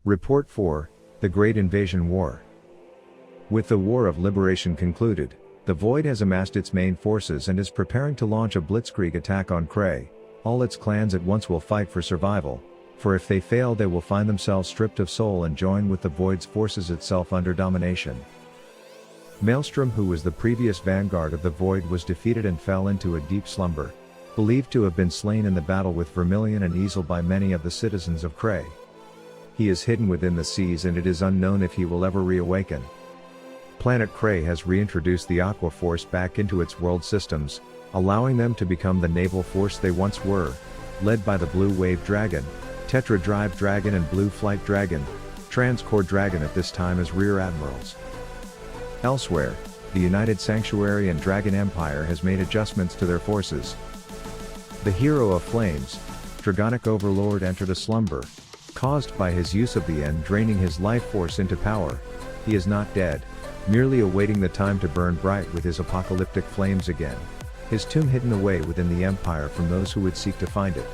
Report 4, The Great Invasion War. With the War of Liberation concluded, the Void has amassed its main forces and is preparing to launch a blitzkrieg attack on Cray. All its clans at once will fight for survival, for if they fail they will find themselves stripped of soul and join with the Void's forces itself under domination. Maelstrom, who was the previous vanguard of the Void, was defeated and fell into a deep slumber, believed to have been slain in the battle with Vermilion and Easel by many of the citizens of Cray. He is hidden within the seas and it is unknown if he will ever reawaken. Planet Cray has reintroduced the Aqua Force back into its world systems, allowing them to become the naval force they once were, led by the Blue Wave Dragon, Tetra Drive Dragon and Blue Flight Dragon, Transcore Dragon at this time as Rear Admirals. Elsewhere, the United Sanctuary and Dragon Empire has made adjustments to their forces. The Hero of Flames, Dragonic Overlord, entered a slumber, caused by his use of the End draining his life force into power. He is not dead, merely awaiting the time to burn bright with his apocalyptic flames again, his tomb hidden away within the Empire from those who would seek to find it.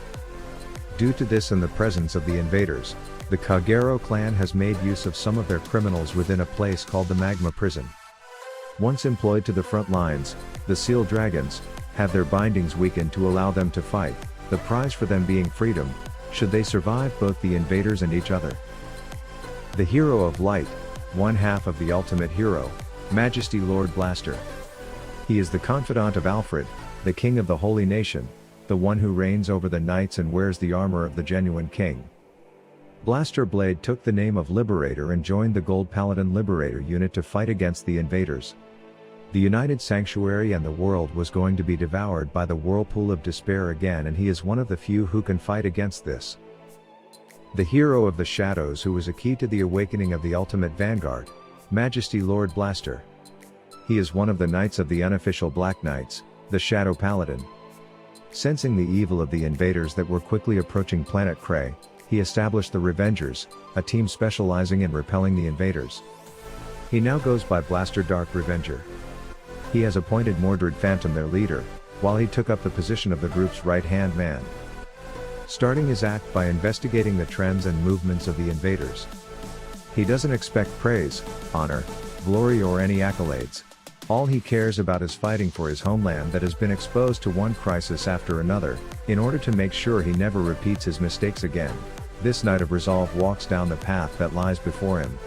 Due to this and the presence of the invaders, the Kagero clan has made use of some of their criminals within a place called the Magma Prison. Once employed to the front lines, the Seal Dragons have their bindings weakened to allow them to fight, the prize for them being freedom, should they survive both the invaders and each other. The Hero of Light, one half of the Ultimate Hero, Majesty Lord Blaster. He is the confidant of Alfred, the King of the Holy Nation, the one who reigns over the knights and wears the armor of the genuine king. Blaster Blade took the name of Liberator and joined the Gold Paladin Liberator unit to fight against the invaders. The United Sanctuary and the world was going to be devoured by the whirlpool of despair again, and he is one of the few who can fight against this. The Hero of the Shadows, who was a key to the awakening of the Ultimate Vanguard, Majesty Lord Blaster. He is one of the Knights of the unofficial Black Knights, the Shadow Paladin. Sensing the evil of the invaders that were quickly approaching Planet Cray, he established the Revengers, a team specializing in repelling the invaders. He now goes by Blaster Dark Revenger. He has appointed Mordred Phantom their leader, while he took up the position of the group's right-hand man. Starting his act by investigating the trends and movements of the invaders. He doesn't expect praise, honor, glory or any accolades. All he cares about is fighting for his homeland that has been exposed to one crisis after another, in order to make sure he never repeats his mistakes again. This Knight of Resolve walks down the path that lies before him.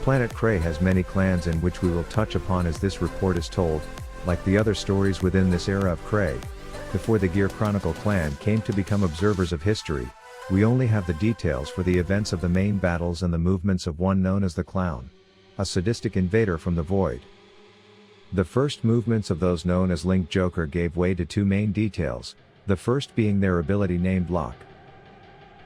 Planet Cray has many clans in which we will touch upon as this report is told, like the other stories within this era of Cray. Before the Gear Chronicle clan came to become observers of history, we only have the details for the events of the main battles and the movements of one known as the Clown, a sadistic invader from the Void. The first movements of those known as Link Joker gave way to two main details, the first being their ability named Lock.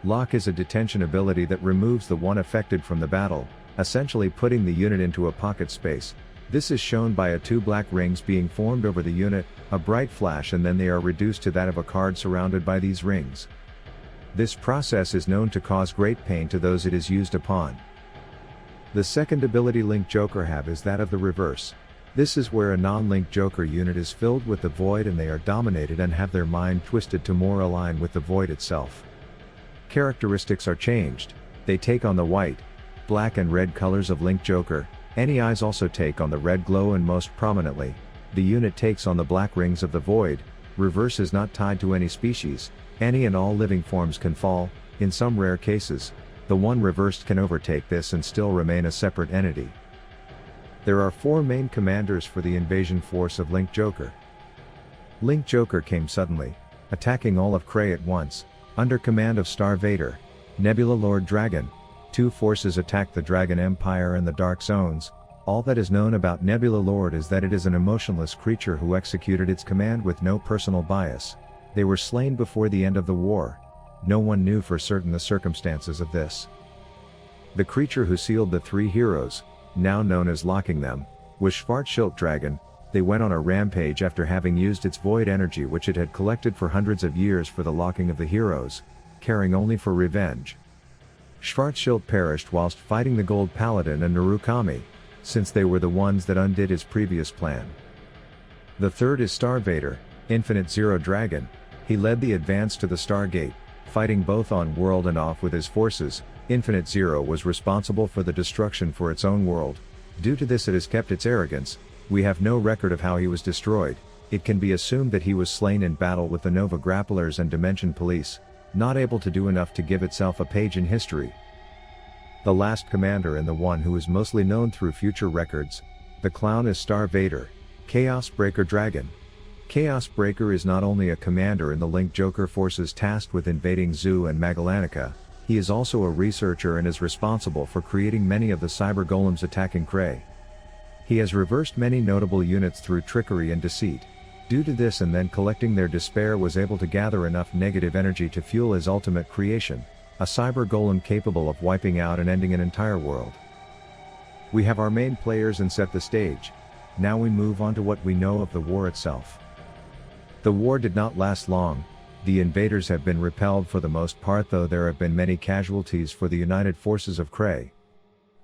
Lock is a detention ability that removes the one affected from the battle, essentially putting the unit into a pocket space. This is shown by two black rings being formed over the unit, a bright flash, and then they are reduced to that of a card surrounded by these rings. This process is known to cause great pain to those it is used upon. The second ability Link Joker have is that of the reverse. This is where a non-Link Joker unit is filled with the Void and they are dominated and have their mind twisted to more align with the Void itself. Characteristics are changed. They take on the white, black and red colors of Link Joker. Any eyes also take on the red glow, and most prominently, the unit takes on the black rings of the Void. Reverse is not tied to any species. Any and all living forms can fall. In some rare cases, the one reversed can overtake this and still remain a separate entity. There are four main commanders for the invasion force of Link Joker. Link Joker came suddenly, attacking all of Cray at once, under command of Star Vader, Nebula Lord Dragon. Two forces attacked the Dragon Empire and the Dark Zones. All that is known about Nebula Lord is that it is an emotionless creature who executed its command with no personal bias. They were slain before the end of the war. No one knew for certain the circumstances of this. The creature who sealed the three heroes, now known as locking them, was Schwarzschild Dragon. They went on a rampage after having used its void energy which it had collected for hundreds of years for the locking of the heroes, caring only for revenge. Schwarzschild perished whilst fighting the Gold Paladin and Narukami, since they were the ones that undid his previous plan. The third is Star Vader, Infinite Zero Dragon. He led the advance to the Stargate, fighting both on world and off with his forces. Infinite Zero was responsible for the destruction for its own world. Due to this it has kept its arrogance. We have no record of how he was destroyed. It can be assumed that he was slain in battle with the Nova Grapplers and Dimension Police, not able to do enough to give itself a page in history. The last commander and the one who is mostly known through future records, the clown, is Star Vader, Chaos Breaker Dragon. Chaos Breaker is not only a commander in the Link Joker forces tasked with invading Zoo and Magallanica, he is also a researcher and is responsible for creating many of the cyber golems attacking Cray. He has reversed many notable units through trickery and deceit. Due to this and then collecting their despair was able to gather enough negative energy to fuel his ultimate creation, a cyber golem capable of wiping out and ending an entire world. We have our main players and set the stage. Now we move on to what we know of the war itself. The war did not last long. The invaders have been repelled for the most part, though there have been many casualties for the united forces of Cray.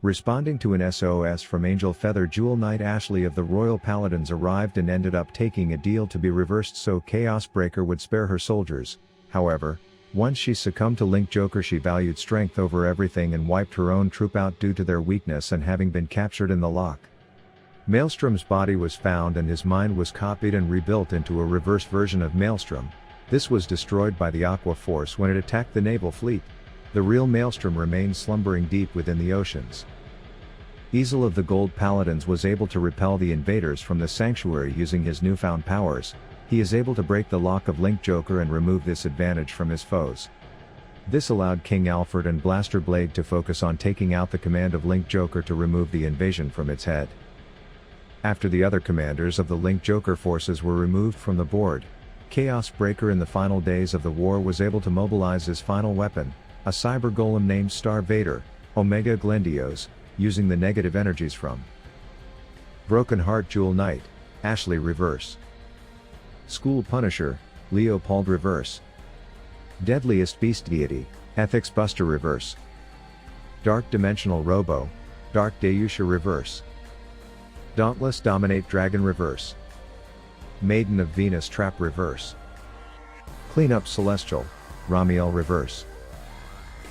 Responding to an SOS from Angel Feather, Jewel Knight Ashley of the Royal Paladins arrived and ended up taking a deal to be reversed so Chaos Breaker would spare her soldiers. However, once she succumbed to Link Joker, she valued strength over everything and wiped her own troop out due to their weakness and having been captured in the lock. Maelstrom's body was found and his mind was copied and rebuilt into a reverse version of Maelstrom. This was destroyed by the Aqua Force when it attacked the naval fleet. The real Maelstrom remained slumbering deep within the oceans. Easel of the Gold Paladins was able to repel the invaders from the sanctuary using his newfound powers. He is able to break the lock of Link Joker and remove this advantage from his foes. This allowed King Alfred and Blaster Blade to focus on taking out the command of Link Joker to remove the invasion from its head. After the other commanders of the Link Joker forces were removed from the board, Chaos Breaker in the final days of the war was able to mobilize his final weapon, a cyber golem named Star Vader, Omega Glendios, using the negative energies from Broken Heart Jewel Knight, Ashley Reverse, School Punisher, Leopold Reverse, Deadliest Beast Deity, Ethics Buster Reverse, Dark Dimensional Robo, Dark Deusha Reverse, Dauntless Dominate Dragon Reverse, Maiden of Venus Trap Reverse, Cleanup Celestial, Ramiel Reverse.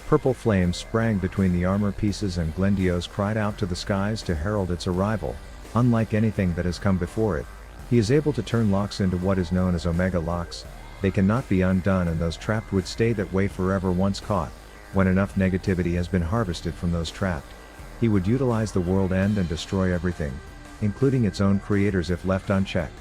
Purple flames sprang between the armor pieces and Glendios cried out to the skies to herald its arrival. Unlike anything that has come before it, he is able to turn locks into what is known as Omega Locks. They cannot be undone and those trapped would stay that way forever once caught. When enough negativity has been harvested from those trapped, he would utilize the world end and destroy everything, including its own creators if left unchecked.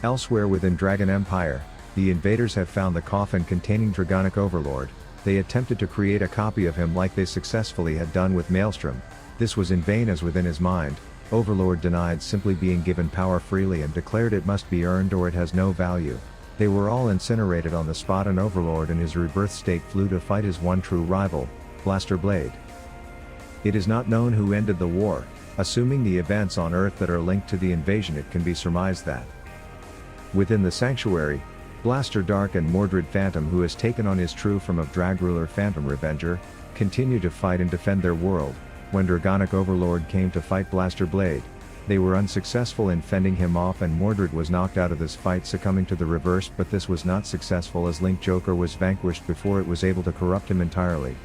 Elsewhere within Dragon Empire, the invaders have found the coffin containing Dragonic Overlord. They attempted to create a copy of him like they successfully had done with Maelstrom. This was in vain, as within his mind, Overlord denied simply being given power freely and declared it must be earned or it has no value. They were all incinerated on the spot and Overlord in his rebirth state flew to fight his one true rival, Blaster Blade. It is not known who ended the war. Assuming the events on Earth that are linked to the invasion, it can be surmised that within the Sanctuary, Blaster Dark and Mordred Phantom, who has taken on his true form of Dragruler Phantom Revenger, continue to fight and defend their world. When Dragonic Overlord came to fight Blaster Blade, they were unsuccessful in fending him off and Mordred was knocked out of this fight, succumbing to the reverse, but this was not successful as Link Joker was vanquished before it was able to corrupt him entirely.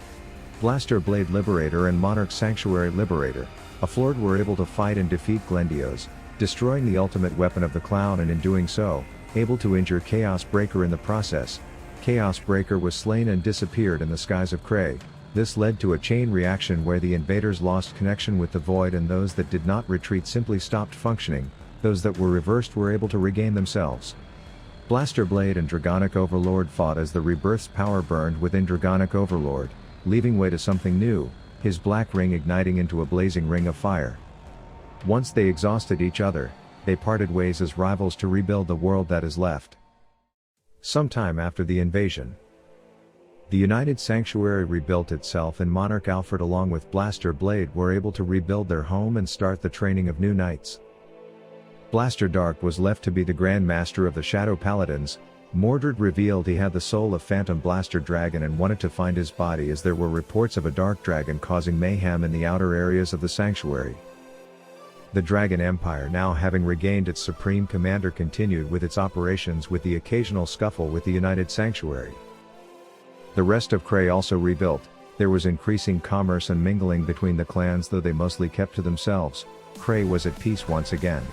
Blaster Blade Liberator and Monarch Sanctuary Liberator, Afflord, were able to fight and defeat Glendios, destroying the ultimate weapon of the clown and in doing so, able to injure Chaos Breaker in the process. Chaos Breaker was slain and disappeared in the skies of Cray. This led to a chain reaction where the invaders lost connection with the void and those that did not retreat simply stopped functioning. Those that were reversed were able to regain themselves. Blaster Blade and Dragonic Overlord fought as the rebirth's power burned within Dragonic Overlord, leaving way to something new, his black ring igniting into a blazing ring of fire. Once they exhausted each other, they parted ways as rivals to rebuild the world that is left. Sometime after the invasion, the United Sanctuary rebuilt itself and Monarch Alfred along with Blaster Blade were able to rebuild their home and start the training of new knights. Blaster Dark was left to be the Grand Master of the Shadow Paladins. Mordred revealed he had the soul of Phantom Blaster Dragon and wanted to find his body as there were reports of a dark dragon causing mayhem in the outer areas of the sanctuary. The Dragon Empire, now having regained its supreme commander, continued with its operations with the occasional scuffle with the United Sanctuary. The rest of Cray also rebuilt. There was increasing commerce and mingling between the clans, though they mostly kept to themselves. Cray was at peace once again.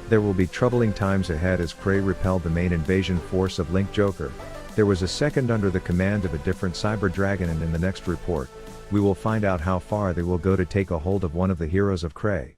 There will be troubling times ahead as Cray repelled the main invasion force of Link Joker. There was a second under the command of a different cyber dragon, and in the next report, we will find out how far they will go to take a hold of one of the heroes of Cray.